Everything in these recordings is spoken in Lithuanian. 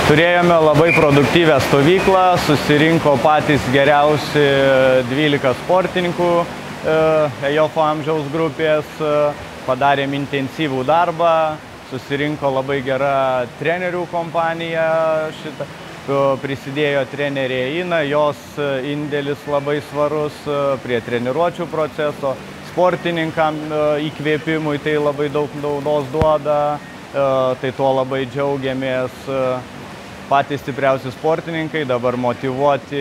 Turėjome labai produktyvę stovyklą, susirinko patys geriausi 12 sportininkų EJOFO amžiaus grupės, padarėm intensyvų darbą, susirinko labai gera trenerių kompanija, prisidėjo trenerė Ina, jos indėlis labai svarus prie treniruočių proceso, sportininkam įkvėpimui tai labai daug naudos duoda, tai tuo labai džiaugiamės. Patys stipriausi sportininkai dabar motyvuoti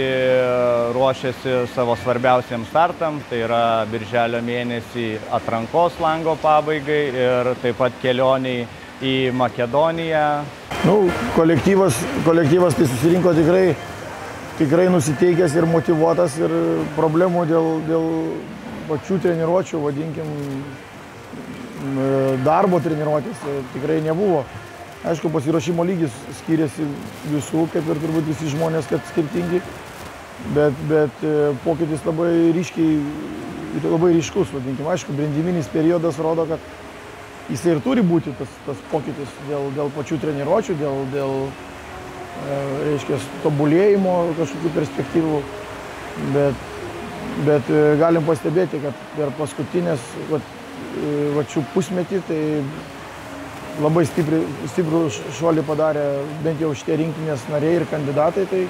ruošiasi savo svarbiausiems startam, tai yra birželio mėnesį atrankos lango pabaigai ir taip pat kelioniai į Makedoniją. Kolektyvas tai susirinko tikrai nusiteikęs ir motyvuotas ir problemų dėl pačių treniruočių, vadinkim, darbo treniruotės tikrai nebuvo. Aišku, pasiruošimo lygis skiriasi visų, kaip ir turbūt visi žmonės, kad skirtingi, bet pokytis labai ryškus, vadinkim. Aišku, brendiminis periodas rodo, kad jisai ir turi būti tas pokytis dėl pačių treniruočių, dėl tobulėjimo kažkokių perspektyvų, bet galim pastebėti, kad per paskutinės šių pusmetį tai labai stiprų šuolį padarė bent jau šitie rinktinės nariai ir kandidatai, tai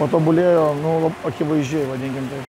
patobulėjo akivaizdžiai, vadinkim taip.